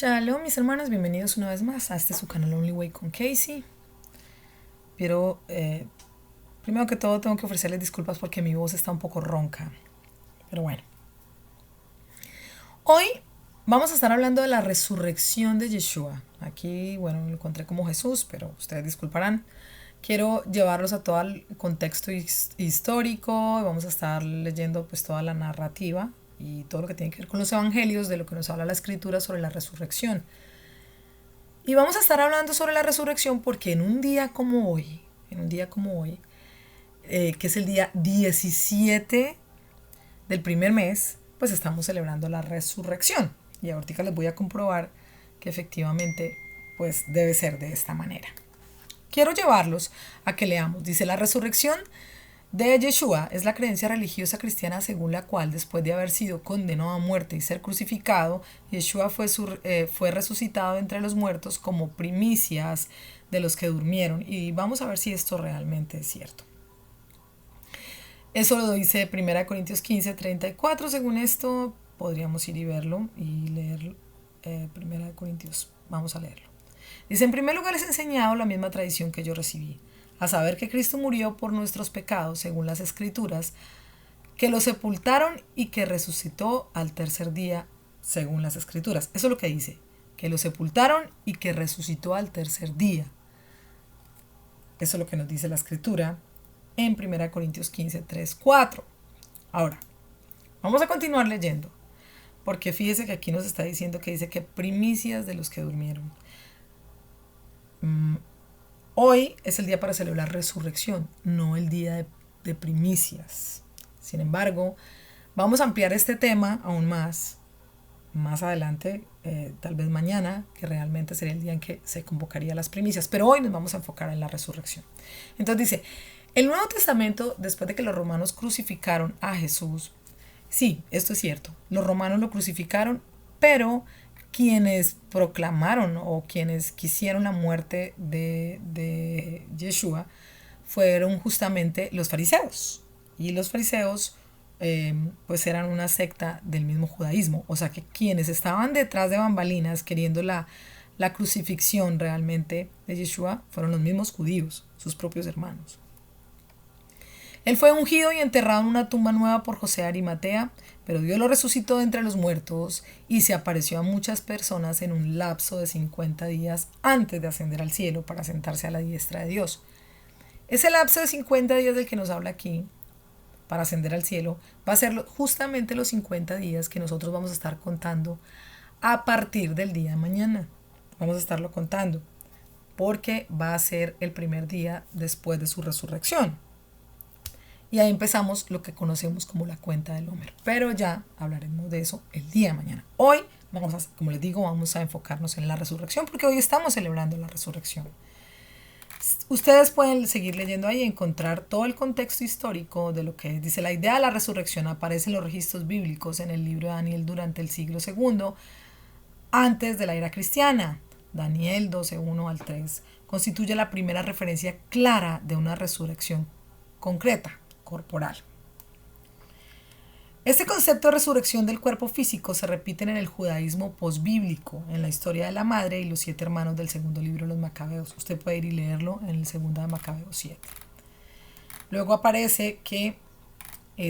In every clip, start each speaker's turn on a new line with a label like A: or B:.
A: Shalom, mis hermanos, bienvenidos una vez más a este su canal Only Way con Casey. Pero primero que todo tengo que ofrecerles disculpas porque mi voz está un poco ronca. Pero bueno, hoy vamos a estar hablando de la resurrección de Yeshua. Aquí, bueno, lo encontré como Jesús, pero ustedes disculparán. Quiero llevarlos a todo el contexto histórico. Vamos a estar leyendo pues toda la narrativa y todo lo que tiene que ver con los evangelios, de lo que nos habla la escritura sobre la resurrección. Y vamos a estar hablando sobre la resurrección porque en un día como hoy, que es el día 17 del primer mes, pues estamos celebrando la resurrección. Y ahorita les voy a comprobar que efectivamente pues debe ser de esta manera. Quiero llevarlos a que leamos. Dice: la resurrección de Yeshua es la creencia religiosa cristiana según la cual, después de haber sido condenado a muerte y ser crucificado, Yeshua fue resucitado entre los muertos como primicias de los que durmieron. Y vamos a ver si esto realmente es cierto. Eso lo dice 1 Corintios 15:34. Según esto, podríamos ir y verlo y leer 1 Corintios. Vamos a leerlo. Dice: en primer lugar, les he enseñado la misma tradición que yo recibí, a saber que Cristo murió por nuestros pecados, según las Escrituras, que lo sepultaron y que resucitó al tercer día, según las Escrituras. Eso es lo que dice, que lo sepultaron y que resucitó al tercer día. Eso es lo que nos dice la Escritura en 1 Corintios 15, 3, 4. Ahora, vamos a continuar leyendo, porque fíjese que aquí nos está diciendo que dice que primicias de los que durmieron. Hoy es el día para celebrar resurrección, no el día de primicias. Sin embargo, vamos a ampliar este tema aún más adelante, tal vez mañana, que realmente sería el día en que se convocaría las primicias. Pero hoy nos vamos a enfocar en la resurrección. Entonces dice: el Nuevo Testamento, después de que los romanos crucificaron a Jesús, sí, esto es cierto, los romanos lo crucificaron, pero quienes proclamaron o quienes quisieron la muerte de Yeshua fueron justamente los fariseos. Y los fariseos pues eran una secta del mismo judaísmo. O sea que quienes estaban detrás de bambalinas queriendo la crucifixión realmente de Yeshua fueron los mismos judíos, sus propios hermanos. Él fue ungido y enterrado en una tumba nueva por José de Arimatea, pero Dios lo resucitó de entre los muertos y se apareció a muchas personas en un lapso de 50 días antes de ascender al cielo para sentarse a la diestra de Dios. Ese lapso de 50 días del que nos habla aquí, para ascender al cielo, va a ser justamente los 50 días que nosotros vamos a estar contando a partir del día de mañana. Vamos a estarlo contando, porque va a ser el primer día después de su resurrección. Y ahí empezamos lo que conocemos como la cuenta del Homer. Pero ya hablaremos de eso el día de mañana. Hoy, como les digo, vamos a enfocarnos en la resurrección, porque hoy estamos celebrando la resurrección. Ustedes pueden seguir leyendo ahí y encontrar todo el contexto histórico de lo que dice la idea de la resurrección. Aparece en los registros bíblicos en el libro de Daniel durante el siglo II, antes de la era cristiana. Daniel 12:1 al 3 constituye la primera referencia clara de una resurrección concreta, corporal. Este concepto de resurrección del cuerpo físico se repite en el judaísmo posbíblico, en la historia de la madre y los 7 hermanos del segundo libro de los Macabeos. Usted puede ir y leerlo en el segundo de Macabeos 7. Luego aparece que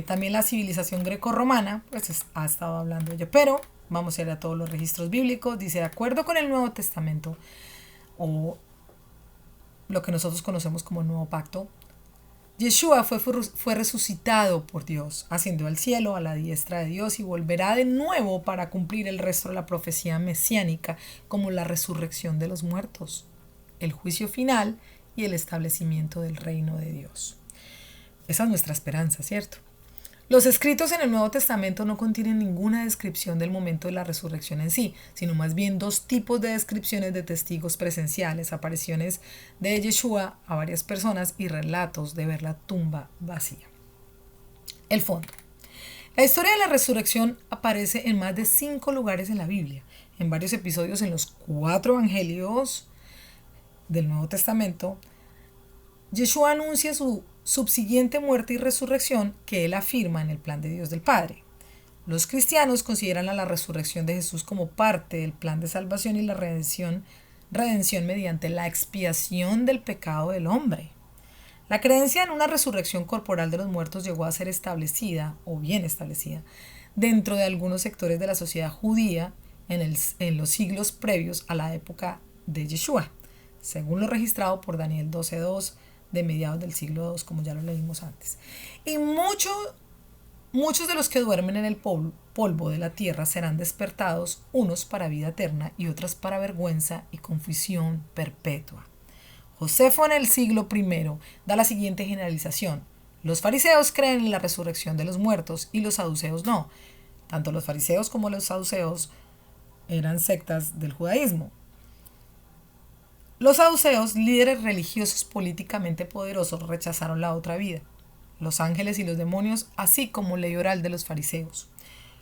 A: también la civilización grecorromana pues ha estado hablando de ello, pero vamos a ir a todos los registros bíblicos. Dice: de acuerdo con el Nuevo Testamento, o lo que nosotros conocemos como el Nuevo Pacto, Yeshua fue resucitado por Dios, ascendió al cielo a la diestra de Dios y volverá de nuevo para cumplir el resto de la profecía mesiánica, como la resurrección de los muertos, el juicio final y el establecimiento del reino de Dios. Esa es nuestra esperanza, ¿cierto? Los escritos en el Nuevo Testamento no contienen ninguna descripción del momento de la resurrección en sí, sino más bien 2 tipos de descripciones de testigos presenciales, apariciones de Yeshua a varias personas y relatos de ver la tumba vacía. El fondo. La historia de la resurrección aparece en más de 5 lugares en la Biblia, en varios episodios en los 4 evangelios del Nuevo Testamento. Yeshua anuncia su subsiguiente muerte y resurrección que él afirma en el plan de Dios del Padre. Los cristianos consideran a la resurrección de Jesús como parte del plan de salvación y la redención mediante la expiación del pecado del hombre. La creencia en una resurrección corporal de los muertos llegó a ser establecida, o bien establecida, dentro de algunos sectores de la sociedad judía en los siglos previos a la época de Yeshua, según lo registrado por Daniel 12:2 de mediados del siglo II, como ya lo leímos antes. Y muchos de los que duermen en el polvo de la tierra serán despertados, unos para vida eterna y otras para vergüenza y confusión perpetua. Josefo en el siglo I da la siguiente generalización. Los fariseos creen en la resurrección de los muertos y los saduceos no. Tanto los fariseos como los saduceos eran sectas del judaísmo. Los saduceos, líderes religiosos políticamente poderosos, rechazaron la otra vida, los ángeles y los demonios, así como ley oral de los fariseos.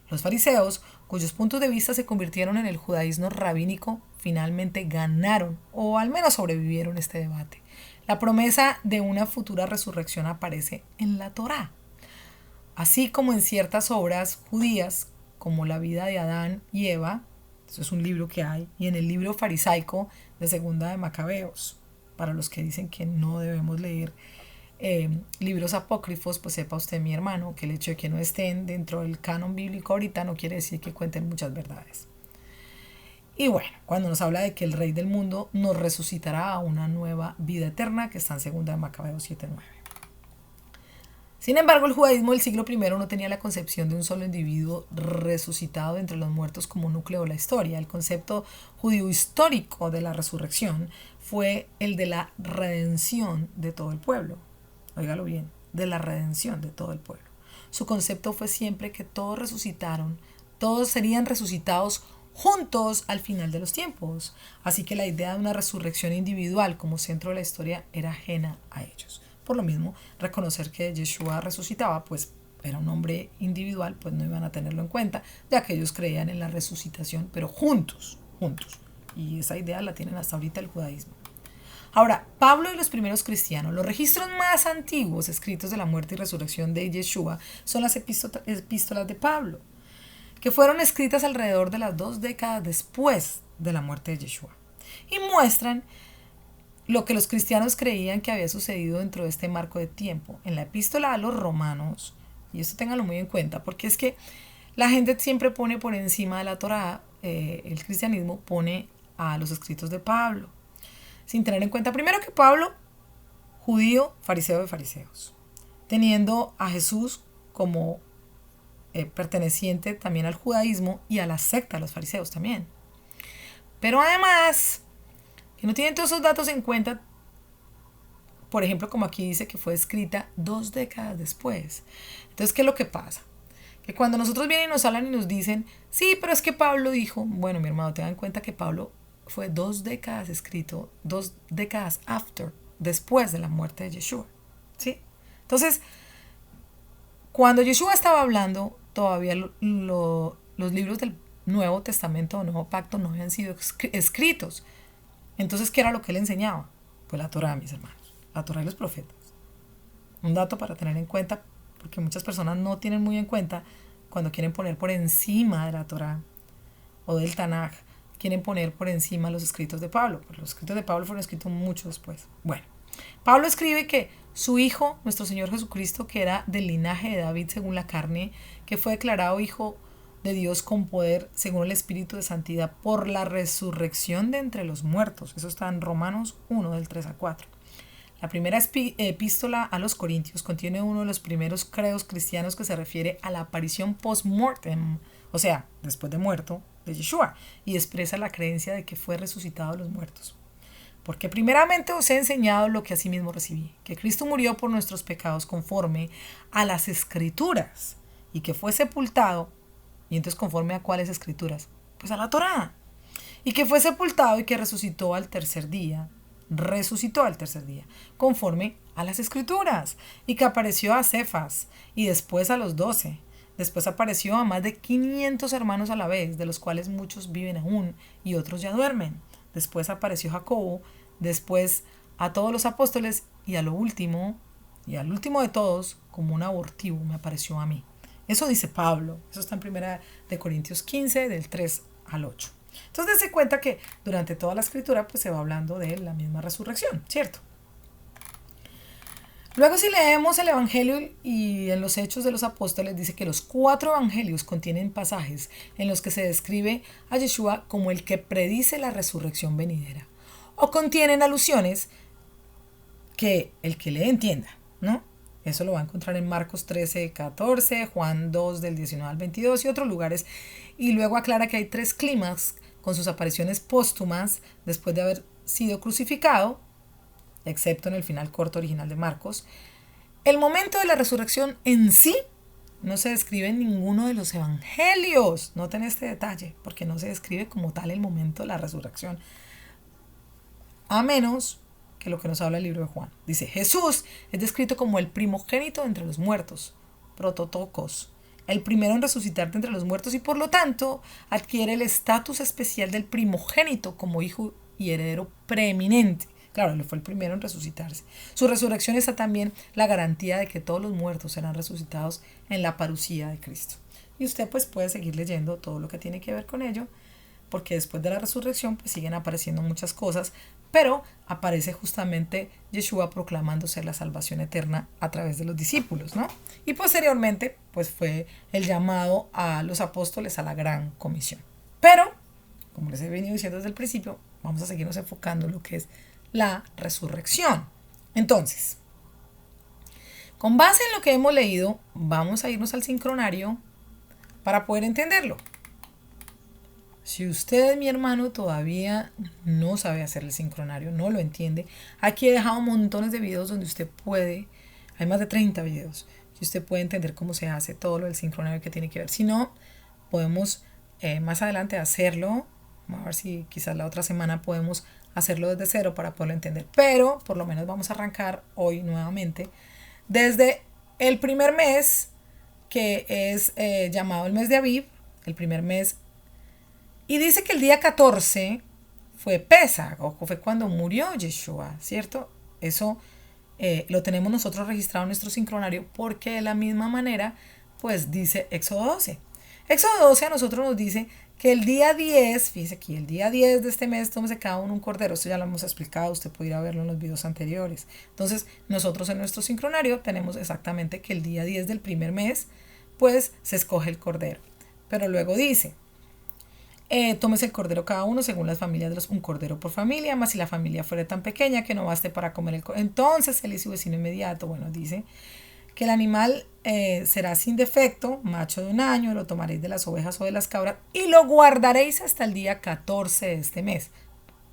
A: Los fariseos, cuyos puntos de vista se convirtieron en el judaísmo rabínico, finalmente ganaron, o al menos sobrevivieron este debate. La promesa de una futura resurrección aparece en la Torá, así como en ciertas obras judías, como la vida de Adán y Eva, eso es un libro que hay, y en el libro farisaico de Segunda de Macabeos. Para los que dicen que no debemos leer libros apócrifos, pues sepa usted, mi hermano, que el hecho de que no estén dentro del canon bíblico ahorita no quiere decir que cuenten muchas verdades. Y bueno, cuando nos habla de que el Rey del mundo nos resucitará a una nueva vida eterna, que está en Segunda de Macabeos 7:9. Sin embargo, el judaísmo del siglo I no tenía la concepción de un solo individuo resucitado entre los muertos como núcleo de la historia. El concepto judío histórico de la resurrección fue el de la redención de todo el pueblo. Óigalo bien, de la redención de todo el pueblo. Su concepto fue siempre que todos resucitaron, todos serían resucitados juntos al final de los tiempos. Así que la idea de una resurrección individual como centro de la historia era ajena a ellos. Por lo mismo, reconocer que Yeshua resucitaba, pues era un hombre individual, pues no iban a tenerlo en cuenta, ya que ellos creían en la resucitación, pero juntos. Y esa idea la tienen hasta ahorita el judaísmo. Ahora, Pablo y los primeros cristianos, los registros más antiguos escritos de la muerte y resurrección de Yeshua son las epístolas de Pablo, que fueron escritas alrededor de las 2 décadas después de la muerte de Yeshua, y muestran lo que los cristianos creían que había sucedido dentro de este marco de tiempo. En la epístola a los romanos, y esto ténganlo muy en cuenta, porque es que la gente siempre pone por encima de la Torá, el cristianismo pone a los escritos de Pablo, sin tener en cuenta primero que Pablo, judío, fariseo de fariseos, teniendo a Jesús como perteneciente también al judaísmo y a la secta de los fariseos también. Pero además, que no tienen todos esos datos en cuenta, por ejemplo, como aquí dice que fue escrita 2 décadas después. Entonces, ¿qué es lo que pasa? Que cuando nosotros vienen y nos hablan y nos dicen, sí, pero es que Pablo dijo, bueno, mi hermano, tengan en cuenta que Pablo fue 2 décadas escrito, 2 décadas después de la muerte de Yeshua, ¿sí? Entonces, cuando Yeshua estaba hablando, todavía los libros del Nuevo Testamento o Nuevo Pacto no habían sido escritos. Entonces, ¿qué era lo que él enseñaba? Pues la Torá, mis hermanos, la Torá y los profetas. Un dato para tener en cuenta, porque muchas personas no tienen muy en cuenta cuando quieren poner por encima de la Torá o del Tanaj, quieren poner por encima los escritos de Pablo. Pues los escritos de Pablo fueron escritos mucho después. Bueno, Pablo escribe que su hijo, nuestro Señor Jesucristo, que era del linaje de David según la carne, que fue declarado hijo de Dios con poder según el Espíritu de Santidad por la resurrección de entre los muertos. Eso está en Romanos 1, del 3 al 4. La primera epístola a los Corintios contiene uno de los primeros credos cristianos que se refiere a la aparición post-mortem, o sea, después de muerto, de Yeshua, y expresa la creencia de que fue resucitado de los muertos. Porque primeramente os he enseñado lo que asimismo recibí, que Cristo murió por nuestros pecados conforme a las Escrituras, y que fue sepultado. Y entonces, ¿conforme a cuáles escrituras? Pues a la Torá. Y que fue sepultado y que resucitó al tercer día, conforme a las escrituras. Y que apareció a Cefas y después a los 12. Después apareció a más de 500 hermanos a la vez, de los cuales muchos viven aún y otros ya duermen. Después apareció Jacobo, después a todos los apóstoles y al último de todos, como un abortivo, me apareció a mí. Eso dice Pablo. Eso está en 1 Corintios 15, del 3 al 8. Entonces se cuenta que durante toda la escritura pues se va hablando de la misma resurrección, ¿cierto? Luego si leemos el Evangelio y en los Hechos de los Apóstoles dice que los 4 Evangelios contienen pasajes en los que se describe a Yeshua como el que predice la resurrección venidera. O contienen alusiones que el que le entienda, ¿no? Eso lo va a encontrar en Marcos 13, 14, Juan 2 del 19 al 22 y otros lugares. Y luego aclara que hay 3 climas con sus apariciones póstumas después de haber sido crucificado, excepto en el final corto original de Marcos. El momento de la resurrección en sí no se describe en ninguno de los evangelios. Noten este detalle, porque no se describe como tal el momento de la resurrección. A menos que lo que nos habla el libro de Juan. Dice, Jesús es descrito como el primogénito entre los muertos, prototokos, el primero en resucitar de entre los muertos y por lo tanto adquiere el estatus especial del primogénito como hijo y heredero preeminente. Claro, él fue el primero en resucitarse. Su resurrección está también la garantía de que todos los muertos serán resucitados en la parucía de Cristo. Y usted pues puede seguir leyendo todo lo que tiene que ver con ello, porque después de la resurrección pues siguen apareciendo muchas cosas, pero aparece justamente Yeshua proclamando ser la salvación eterna a través de los discípulos, ¿no? Y posteriormente pues fue el llamado a los apóstoles a la gran comisión. Pero, como les he venido diciendo desde el principio, vamos a seguirnos enfocando en lo que es la resurrección. Entonces, con base en lo que hemos leído, vamos a irnos al sincronario para poder entenderlo. Si usted, mi hermano, todavía no sabe hacer el sincronario, no lo entiende, aquí he dejado montones de videos donde usted puede, hay más de 30 videos, y usted puede entender cómo se hace todo lo del sincronario que tiene que ver. Si no, podemos más adelante hacerlo. Vamos a ver si quizás la otra semana podemos hacerlo desde cero para poderlo entender. Pero por lo menos vamos a arrancar hoy nuevamente desde el primer mes, que es llamado el mes de Aviv, el primer mes. Y dice que el día 14 fue Pesaj, o fue cuando murió Yeshua, ¿cierto? Eso lo tenemos nosotros registrado en nuestro sincronario porque de la misma manera, pues dice Éxodo 12. Éxodo 12 a nosotros nos dice que el día 10, fíjese aquí, el día 10 de este mes, tómese cada uno un cordero. Esto ya lo hemos explicado, usted puede ir a verlo en los videos anteriores. Entonces, nosotros en nuestro sincronario tenemos exactamente que el día 10 del primer mes, pues se escoge el cordero. Pero luego dice, tómese el cordero cada uno según las familias de los, un cordero por familia, más si la familia fuera tan pequeña que no baste para comer el cordero. Entonces él y su vecino inmediato, bueno, dice que el animal será sin defecto, macho de 1 año, lo tomaréis de las ovejas o de las cabras y lo guardaréis hasta el día 14 de este mes.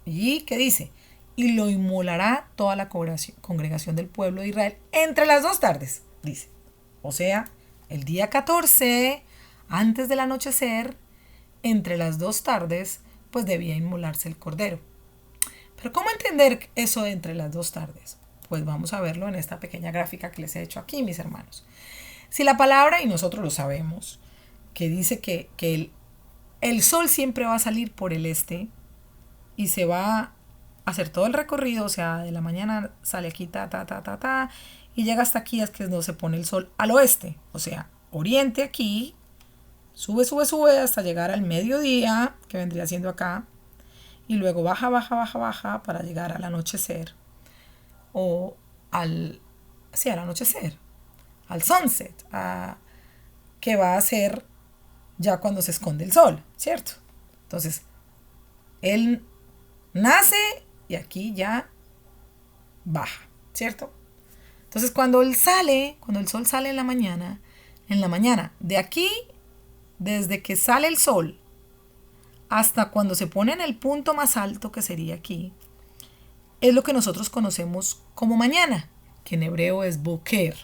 A: ¿Y qué dice? Y lo inmolará toda la congregación del pueblo de Israel entre las 2 tardes, dice. O sea, el día 14, antes del anochecer, entre las 2 tardes, pues debía inmolarse el cordero. Pero ¿cómo entender eso de entre las 2 tardes? Pues vamos a verlo en esta pequeña gráfica que les he hecho aquí, mis hermanos. Si la palabra, y nosotros lo sabemos, que dice que el sol siempre va a salir por el este y se va a hacer todo el recorrido, o sea, de la mañana sale aquí, y llega hasta aquí, es que no se pone el sol al oeste, o sea, oriente aquí, sube hasta llegar al mediodía, que vendría siendo acá, y luego baja para llegar al anochecer, o al anochecer, al sunset, que va a ser ya cuando se esconde el sol, ¿cierto? Entonces, él nace y aquí ya baja, ¿cierto? Entonces, cuando el sol sale en la mañana, de aquí, desde que sale el sol hasta cuando se pone en el punto más alto, que sería aquí, es lo que nosotros conocemos como mañana, que en hebreo es boker.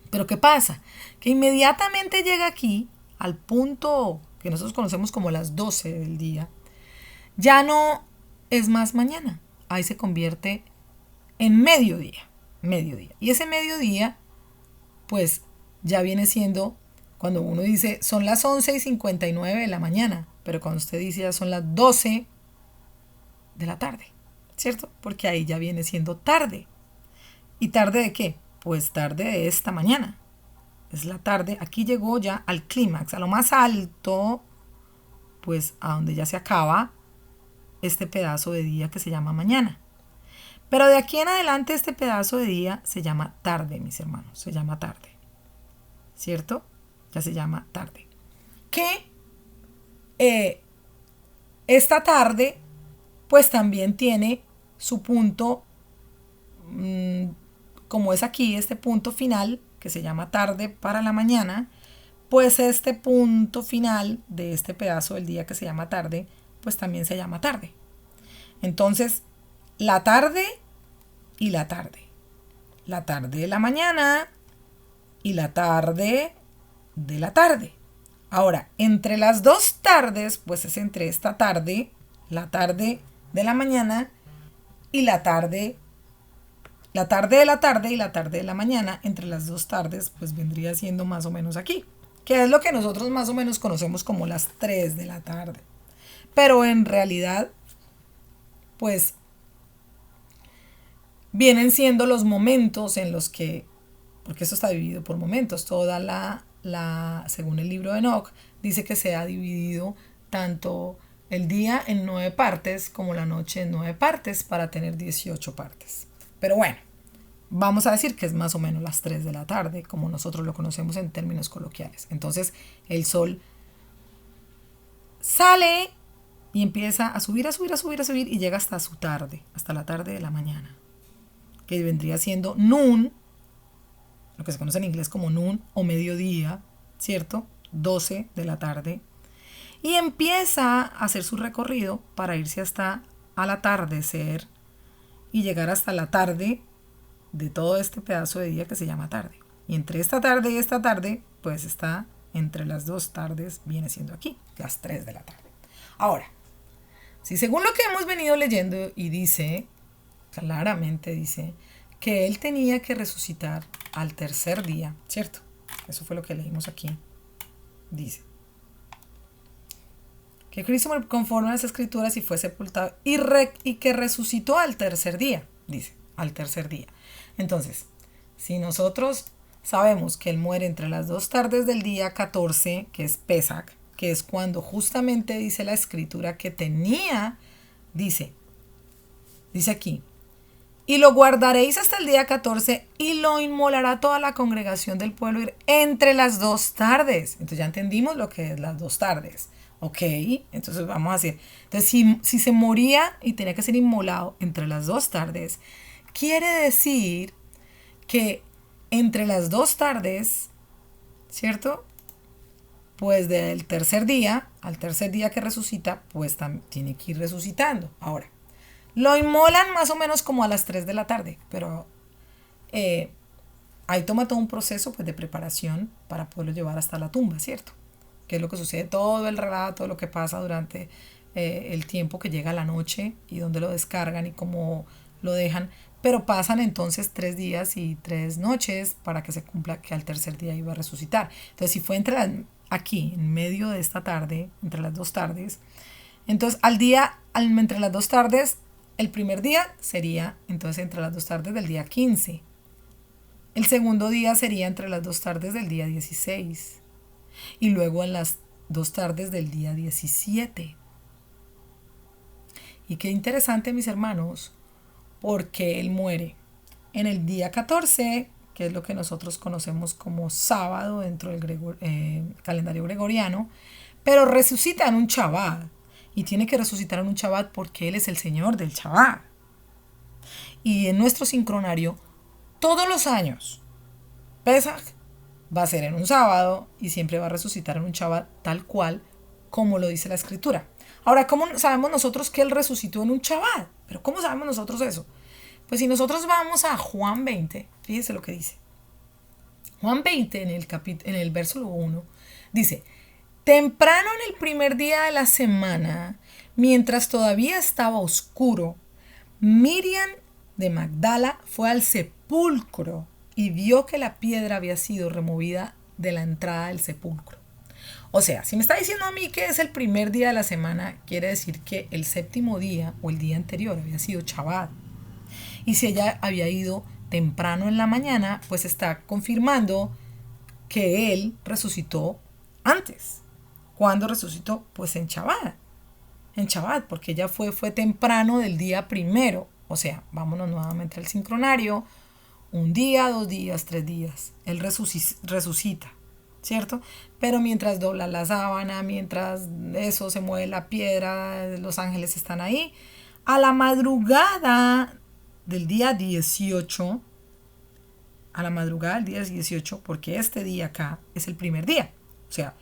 A: Pero ¿qué pasa? Que inmediatamente llega aquí, al punto que nosotros conocemos como las 12 del día, ya no es más mañana, ahí se convierte en mediodía. Y ese mediodía, pues ya viene siendo, cuando uno dice son las 11:59 de la mañana, pero cuando usted dice ya son las 12 de la tarde, ¿cierto? Porque ahí ya viene siendo tarde. ¿Y tarde de qué? Pues tarde de esta mañana. es la tarde, aquí llegó ya al clímax, a lo más alto, pues a donde ya se acaba este pedazo de día que se llama mañana. Pero de aquí en adelante este pedazo de día se llama tarde, mis hermanos, se llama tarde, ¿cierto? Ya se llama tarde. Que esta tarde pues también tiene su punto, como es aquí este punto final que se llama tarde para la mañana, pues este punto final de este pedazo del día que se llama tarde, pues también se llama tarde. Entonces, la tarde y la tarde. La tarde de la mañana y la tarde de la tarde. Ahora, entre las dos tardes, pues es entre esta tarde, la tarde de la mañana y la tarde de la tarde y la tarde de la mañana, entre las dos tardes, pues vendría siendo más o menos aquí, que es lo que nosotros más o menos conocemos como las 3 de la tarde. Pero en realidad, pues vienen siendo los momentos en los que, porque esto está dividido por momentos, toda según el libro de Enoch, dice que se ha dividido tanto el día en 9 partes como la noche en 9 partes para tener 18 partes. Pero bueno, vamos a decir que es más o menos las 3 de la tarde, como nosotros lo conocemos en términos coloquiales. Entonces el sol sale y empieza a subir, a subir, a subir, a subir y llega hasta su tarde, hasta la tarde de la mañana, que vendría siendo noon, lo que se conoce en inglés como noon o mediodía, ¿cierto? 12 de la tarde. Y empieza a hacer su recorrido para irse hasta al atardecer y llegar hasta la tarde de todo este pedazo de día que se llama tarde. Y entre esta tarde y esta tarde, pues está entre las dos tardes, viene siendo aquí, las 3 de la tarde. Ahora, si según lo que hemos venido leyendo y dice, claramente dice, que él tenía que resucitar al tercer día, ¿cierto? Eso fue lo que leímos aquí. Dice que Cristo conforme a las escrituras y fue sepultado y que resucitó al tercer día, dice, al tercer día. Entonces, si nosotros sabemos que él muere entre las dos tardes del día 14, que es Pesach, que es cuando justamente dice la escritura que tenía, dice aquí, y lo guardaréis hasta el día 14 y lo inmolará toda la congregación del pueblo entre las dos tardes. Entonces ya entendimos lo que es las dos tardes. Ok, entonces vamos a decir, entonces si se moría y tenía que ser inmolado entre las dos tardes, quiere decir que entre las dos tardes, ¿cierto? Pues del tercer día al tercer día que resucita, pues tiene que ir resucitando. Ahora, lo inmolan más o menos como a las 3 de la tarde, pero ahí toma todo un proceso pues, de preparación para poderlo llevar hasta la tumba, ¿cierto? Que es lo que sucede, todo el relato, lo que pasa durante el tiempo que llega la noche y donde lo descargan y cómo lo dejan. Pero pasan entonces 3 días y 3 noches para que se cumpla que al tercer día iba a resucitar. Entonces, si fue aquí, en medio de esta tarde, entre las dos tardes, entonces entre las dos tardes, el primer día sería entonces entre las dos tardes del día 15. El segundo día sería entre las dos tardes del día 16. Y luego en las dos tardes del día 17. Y qué interesante, mis hermanos, porque él muere en el día 14, que es lo que nosotros conocemos como sábado dentro del calendario gregoriano, pero resucita en un Shabbat. Y tiene que resucitar en un Shabbat porque él es el Señor del Shabbat. Y en nuestro sincronario, todos los años, Pesach va a ser en un sábado y siempre va a resucitar en un Shabbat tal cual como lo dice la escritura. Ahora, ¿cómo sabemos nosotros que él resucitó en un Shabbat? ¿Pero cómo sabemos nosotros eso? Pues si nosotros vamos a Juan 20, fíjese lo que dice. Juan 20 en el verso 1 dice, temprano en el primer día de la semana, mientras todavía estaba oscuro, Miriam de Magdala fue al sepulcro y vio que la piedra había sido removida de la entrada del sepulcro. O sea, si me está diciendo a mí que es el primer día de la semana, quiere decir que el séptimo día o el día anterior había sido Shabbat. Y si ella había ido temprano en la mañana, pues está confirmando que él resucitó antes. ¿Cuándo resucitó? Pues en Shabbat. En Shabbat, porque ella fue temprano del día primero. O sea, vámonos nuevamente al sincronario. Un día, 2 días, 3 días. Él resucita, ¿cierto? Pero mientras dobla la sábana, mientras eso se mueve la piedra, los ángeles están ahí. A la madrugada del día 18, a la madrugada del día 18, porque este día acá es el primer día. O sea,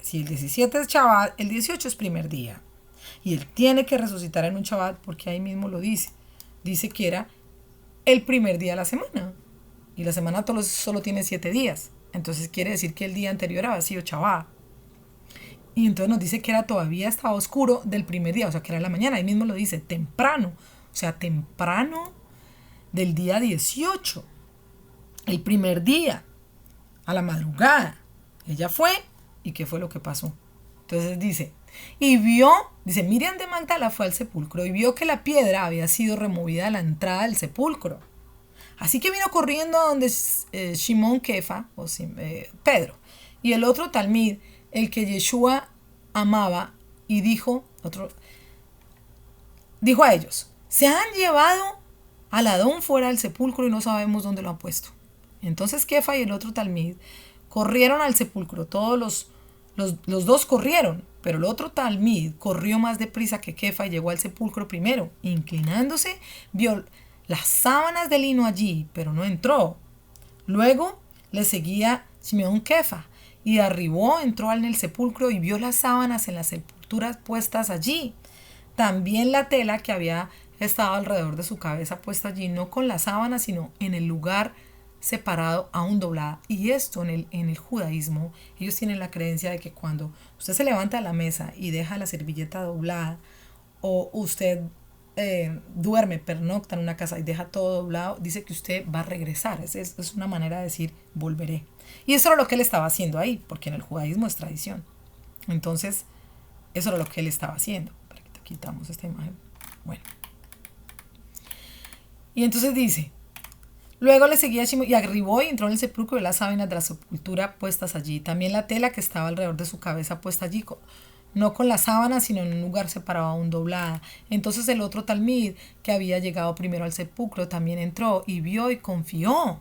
A: si el 17 es Shabbat, el 18 es primer día. Y él tiene que resucitar en un Shabbat porque ahí mismo lo dice. Dice que era el primer día de la semana. Y la semana solo tiene 7 días. Entonces quiere decir que el día anterior había sido Shabbat. Y entonces nos dice que era todavía estaba oscuro del primer día, o sea que era la mañana. Ahí mismo lo dice, temprano. O sea, temprano del día 18. El primer día, a la madrugada. Ella fue, ¿y qué fue lo que pasó? Entonces dice, dice, Miriam de Magdala fue al sepulcro y vio que la piedra había sido removida a la entrada del sepulcro. Así que vino corriendo a donde Shimón Kefa, Pedro, y el otro Talmid, el que Yeshua amaba, y dijo a ellos, se han llevado al Adón fuera del sepulcro y no sabemos dónde lo han puesto. Entonces Kefa y el otro Talmid corrieron al sepulcro, todos los dos corrieron, pero el otro Talmid corrió más deprisa que Kefa y llegó al sepulcro primero. Inclinándose, vio las sábanas de lino allí, pero no entró. Luego le seguía Simeón Kefa y entró en el sepulcro y vio las sábanas en las sepulturas puestas allí. También la tela que había estado alrededor de su cabeza puesta allí, no con la sábana, sino en el lugar separado, aún doblada. Y esto en el judaísmo, ellos tienen la creencia de que cuando usted se levanta de la mesa y deja la servilleta doblada, o usted duerme, pernocta en una casa y deja todo doblado, dice que usted va a regresar. Es una manera de decir volveré. Y eso era lo que él estaba haciendo ahí, porque en el judaísmo es tradición. Entonces, eso era lo que él estaba haciendo. Para que te quitamos esta imagen. Bueno. Y entonces dice, luego le seguía Shimón y arribó y entró en el sepulcro de las sábanas de la sepultura puestas allí. También la tela que estaba alrededor de su cabeza puesta allí, no con la sábana, sino en un lugar separado aún doblada. Entonces el otro Talmid, que había llegado primero al sepulcro, también entró y vio y confió.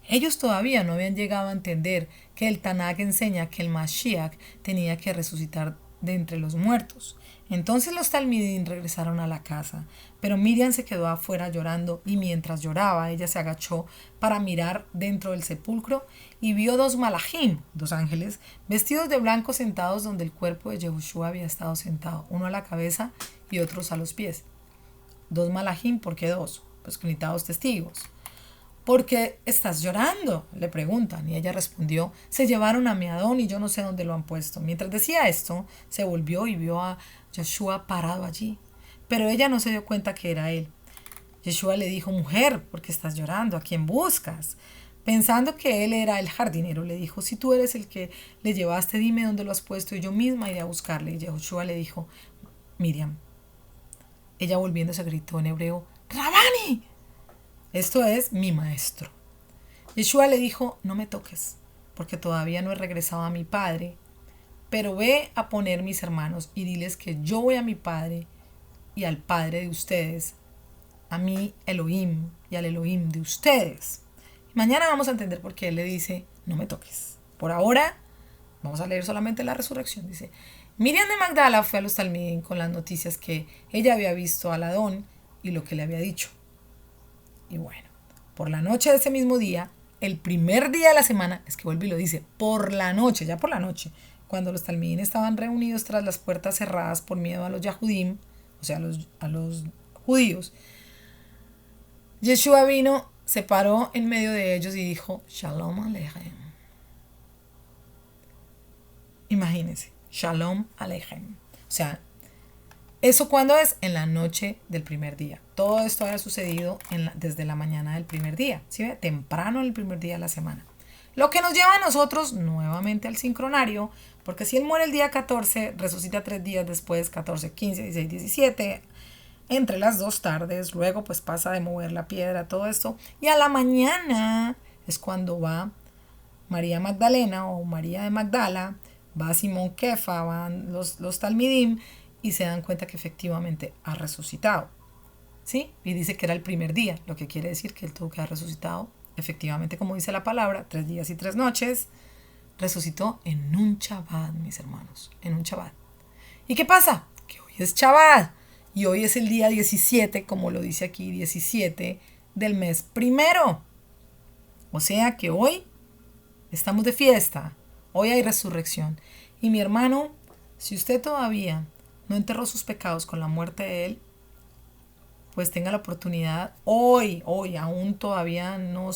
A: Ellos todavía no habían llegado a entender que el Tanakh enseña que el Mashiach tenía que resucitar de entre los muertos. Entonces los Talmidim regresaron a la casa, pero Miriam se quedó afuera llorando y mientras lloraba ella se agachó para mirar dentro del sepulcro y vio 2 malajim, 2 ángeles, vestidos de blanco sentados donde el cuerpo de Yehoshua había estado sentado, uno a la cabeza y otros a los pies. 2 malajim, ¿por qué 2? Pues que necesitaba 2 testigos. ¿Por qué estás llorando?, le preguntan, y ella respondió, se llevaron a mi Adón y yo no sé dónde lo han puesto. Mientras decía esto, se volvió y vio a Yeshua parado allí, pero ella no se dio cuenta que era él. Yeshua le dijo, mujer, ¿por qué estás llorando? ¿A quién buscas? Pensando que él era el jardinero, le dijo, si tú eres el que le llevaste, dime dónde lo has puesto y yo misma iré a buscarle. Y Yeshua le dijo, Miriam. Ella volviéndose gritó en hebreo, Rabani. Esto es mi maestro. Yeshua le dijo, no me toques, porque todavía no he regresado a mi padre, pero ve a poner mis hermanos y diles que yo voy a mi padre y al padre de ustedes, a mi Elohim y al Elohim de ustedes. Y mañana vamos a entender por qué él le dice, no me toques. Por ahora, vamos a leer solamente la resurrección. Dice, Miriam de Magdala fue a los Talmidim con las noticias que ella había visto al Adón y lo que le había dicho. Y bueno, por la noche de ese mismo día, el primer día de la semana, es que vuelve y lo dice, por la noche, ya por la noche, cuando los talmidín estaban reunidos tras las puertas cerradas por miedo a los yahudim, o sea, a los judíos, Yeshua vino, se paró en medio de ellos y dijo, Shalom Aleichem. Imagínense, Shalom Aleichem. O sea, ¿eso cuándo es? En la noche del primer día. Todo esto había sucedido desde la mañana del primer día, ¿sí ve? Temprano en el primer día de la semana. Lo que nos lleva a nosotros nuevamente al sincronario, porque si él muere el día 14, resucita 3 días después, 14, 15, 16, 17, entre las 2 tardes, luego pues pasa de mover la piedra, todo esto, y a la mañana es cuando va María Magdalena o María de Magdala, va Simón Kefa, van los Talmidim y se dan cuenta que efectivamente ha resucitado. ¿Sí? Y dice que era el primer día, lo que quiere decir que él tuvo que haber resucitado, efectivamente, como dice la palabra, 3 días y 3 noches. Resucitó en un Shabbat, mis hermanos, en un Shabbat. ¿Y qué pasa? Que hoy es Shabbat y hoy es el día 17, como lo dice aquí, 17 del mes primero. O sea que hoy estamos de fiesta, hoy hay resurrección. Y mi hermano, si usted todavía no enterró sus pecados con la muerte de él, pues tenga la oportunidad, hoy, aún todavía no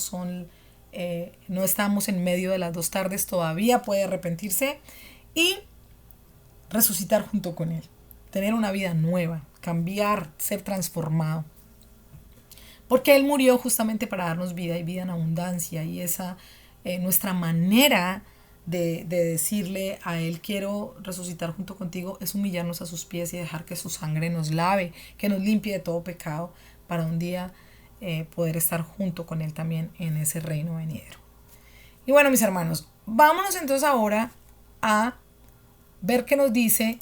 A: estamos en medio de las 2 tardes, todavía puede arrepentirse y resucitar junto con él, tener una vida nueva, cambiar, ser transformado. Porque Él murió justamente para darnos vida y vida en abundancia. Y esa, nuestra manera de decirle a Él, quiero resucitar junto contigo, es humillarnos a sus pies y dejar que su sangre nos lave, que nos limpie de todo pecado, para un día poder estar junto con Él también en ese reino venidero. Y bueno, mis hermanos, vámonos entonces ahora a ver qué nos dice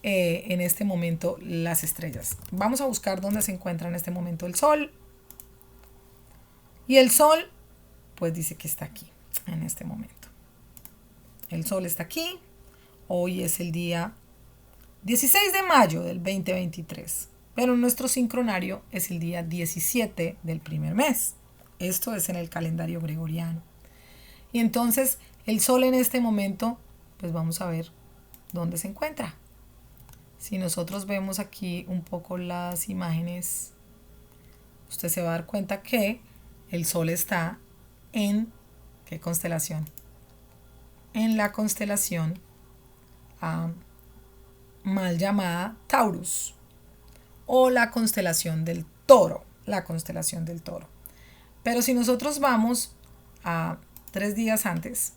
A: en este momento las estrellas. Vamos a buscar dónde se encuentra en este momento el Sol. Y el Sol, pues dice que está aquí, en este momento. El Sol está aquí. Hoy es el día 16 de mayo del 2023. Pero nuestro sincronario es el día 17 del primer mes. Esto es en el calendario gregoriano. Y entonces el Sol en este momento, pues vamos a ver dónde se encuentra. Si nosotros vemos aquí un poco las imágenes, usted se va a dar cuenta que el Sol está en ¿qué constelación? En la constelación mal llamada Taurus, o la constelación del Toro, la constelación del Toro. Pero si nosotros vamos a 3 días antes,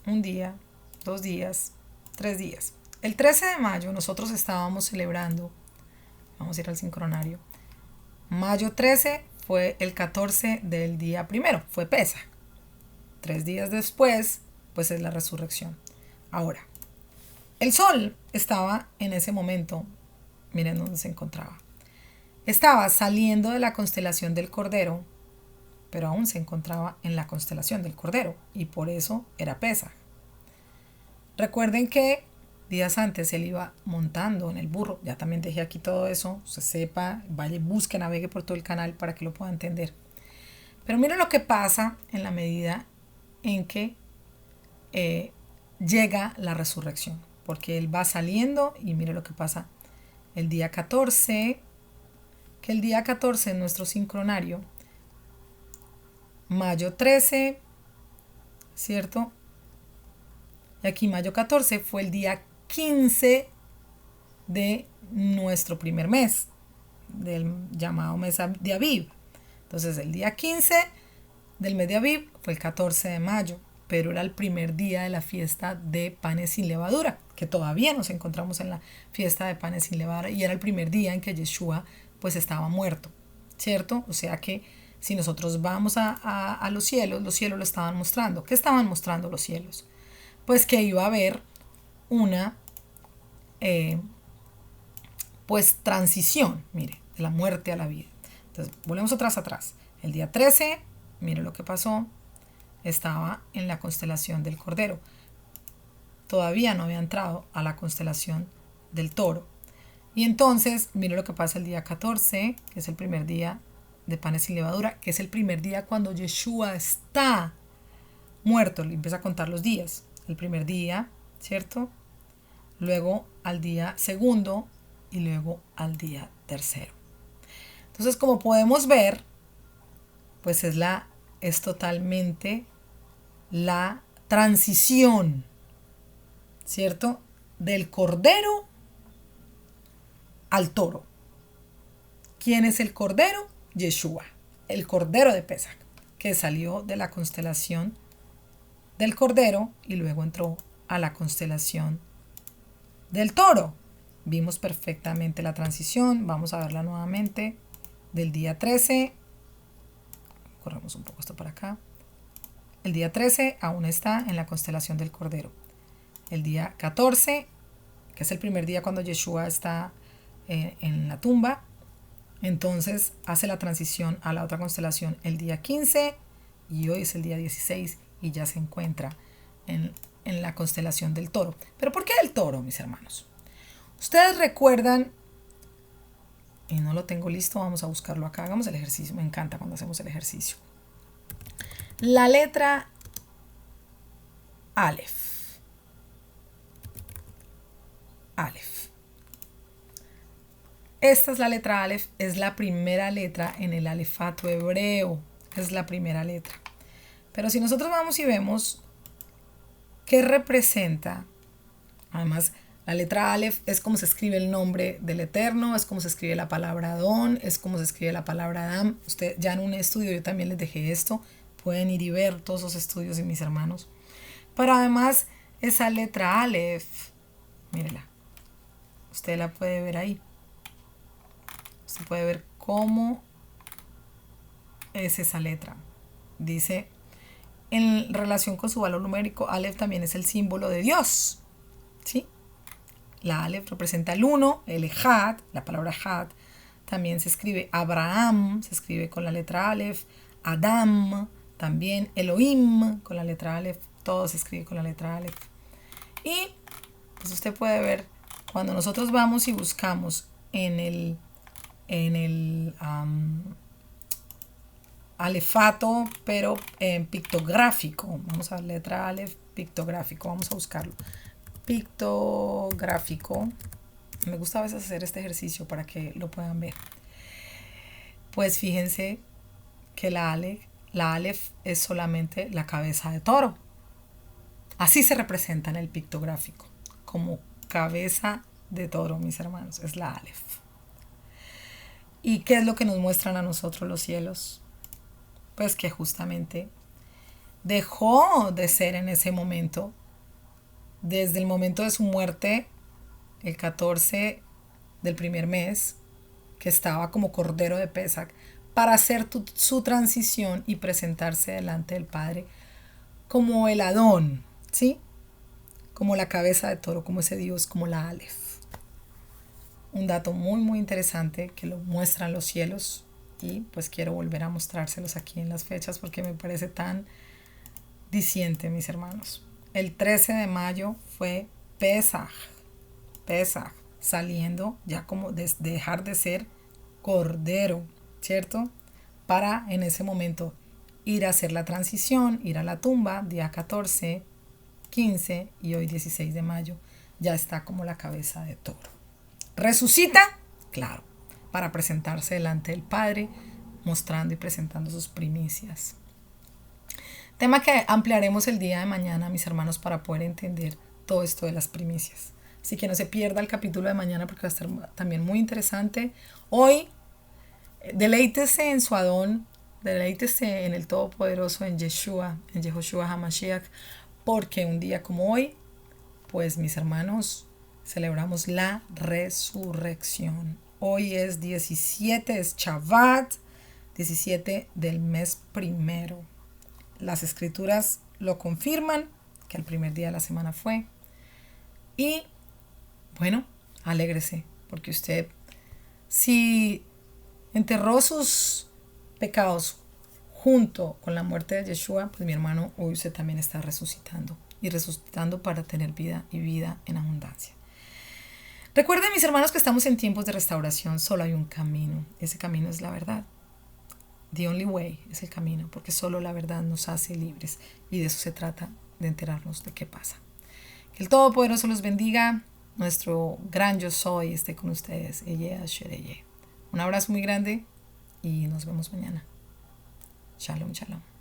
A: un día, 2 días, 3 días. El 13 de mayo nosotros estábamos celebrando, vamos a ir al sincronario, mayo 13 fue el 14 del día primero, fue Pesaj. 3 días después, pues es la resurrección. Ahora, el Sol estaba en ese momento, miren dónde se encontraba. Estaba saliendo de la constelación del Cordero, pero aún se encontraba en la constelación del Cordero, y por eso era Pesaj. Recuerden que días antes él iba montando en el burro. Ya también dejé aquí todo eso. Se sepa, vaya, busque, navegue por todo el canal para que lo pueda entender. Pero miren lo que pasa en la medida en que llega la resurrección. Porque él va saliendo y mire lo que pasa el día 14. Que el día 14 en nuestro sincronario, mayo 13, ¿cierto? Y aquí mayo 14 fue el día 15 de nuestro primer mes, del llamado mes de Aviv. Entonces el día 15 del mes de Aviv fue el 14 de mayo, pero era el primer día de la fiesta de panes sin levadura, que todavía nos encontramos en la fiesta de panes sin levadura, y era el primer día en que Yeshua pues estaba muerto, ¿cierto? O sea que si nosotros vamos a los cielos lo estaban mostrando. ¿Qué estaban mostrando los cielos? Pues que iba a haber una pues transición, mire, de la muerte a la vida. Entonces, volvemos atrás. El día 13, mire lo que pasó, estaba en la constelación del Cordero. Todavía no había entrado a la constelación del Toro. Y entonces, mire lo que pasa el día 14, que es el primer día de panes sin levadura, que es el primer día cuando Yeshua está muerto. Le empieza a contar los días. El primer día, ¿cierto? Luego al día segundo y luego al día tercero. Entonces, como podemos ver, pues es totalmente la transición, ¿cierto? Del Cordero al Toro. ¿Quién es el Cordero? Yeshua, el Cordero de Pesaj, que salió de la constelación del Cordero y luego entró a la constelación del Toro. Vimos perfectamente la transición. Vamos a verla nuevamente. Del día 13. Corremos un poco esto para acá. El día 13 aún está en la constelación del Cordero. El día 14, que es el primer día cuando Yeshua está en la tumba, entonces hace la transición a la otra constelación el día 15 y hoy es el día 16 y ya se encuentra en la constelación del Toro. ¿Pero por qué el Toro, mis hermanos? Ustedes recuerdan, y no lo tengo listo, vamos a buscarlo acá, hagamos el ejercicio, me encanta cuando hacemos el ejercicio. La letra Aleph. Aleph. Esta es la letra Aleph, es la primera letra en el alefato hebreo, es la primera letra. Pero si nosotros vamos y vemos qué representa, además la letra Aleph es como se escribe el nombre del Eterno, es como se escribe la palabra Adón, es como se escribe la palabra Adam. Usted ya en un estudio yo también les dejé esto, pueden ir y ver todos esos estudios de mis hermanos. Pero además esa letra Aleph, mírela, usted la puede ver ahí. Usted puede ver cómo es esa letra. Dice, en relación con su valor numérico, Aleph también es el símbolo de Dios. ¿Sí? La Aleph representa el 1, el Ejad, la palabra Ejad. También se escribe Abraham, se escribe con la letra Aleph. Adam, también Elohim, con la letra Aleph. Todo se escribe con la letra Aleph. Y pues usted puede ver, cuando nosotros vamos y buscamos en el alefato, pero pictográfico. Vamos a ver, letra Aleph, pictográfico. Vamos a buscarlo. Pictográfico. Me gusta a veces hacer este ejercicio para que lo puedan ver. Pues fíjense que la Aleph es solamente la cabeza de toro. Así se representa en el pictográfico, como cabeza de toro, mis hermanos. Es la Aleph. ¿Y qué es lo que nos muestran a nosotros los cielos? Pues que justamente dejó de ser en ese momento, desde el momento de su muerte, el 14 del primer mes, que estaba como cordero de Pesach, para hacer su transición y presentarse delante del Padre como el Adón, ¿sí? Como la cabeza de toro, como ese Dios, como la Aleph. Un dato muy muy interesante que lo muestran los cielos y pues quiero volver a mostrárselos aquí en las fechas porque me parece tan diciente, mis hermanos. El 13 de mayo fue Pesaj, saliendo ya como de dejar de ser cordero, ¿cierto? Para en ese momento ir a hacer la transición, ir a la tumba, día 14, 15 y hoy 16 de mayo ya está como la cabeza de toro. Resucita, claro, para presentarse delante del Padre, mostrando y presentando sus primicias. Tema que ampliaremos el día de mañana, mis hermanos, para poder entender todo esto de las primicias. Así que no se pierda el capítulo de mañana porque va a estar también muy interesante. Hoy, deleítese en su Adón, deleítese en el Todopoderoso, en Yeshua, en Yehoshua HaMashiach, porque un día como hoy, pues mis hermanos, celebramos la resurrección. Hoy es 17, es Shabbat, 17 del mes primero. Las escrituras lo confirman, que el primer día de la semana fue. Y bueno, alégrese, porque usted, si enterró sus pecados junto con la muerte de Yeshua, pues mi hermano, hoy usted también está resucitando. Y resucitando para tener vida y vida en abundancia. Recuerden, mis hermanos, que estamos en tiempos de restauración. Solo hay un camino. Ese camino es la verdad. The only way es el camino, porque solo la verdad nos hace libres. Y de eso se trata, de enterarnos de qué pasa. Que el Todopoderoso los bendiga. Nuestro gran yo soy esté con ustedes. Un abrazo muy grande y nos vemos mañana. Shalom, shalom.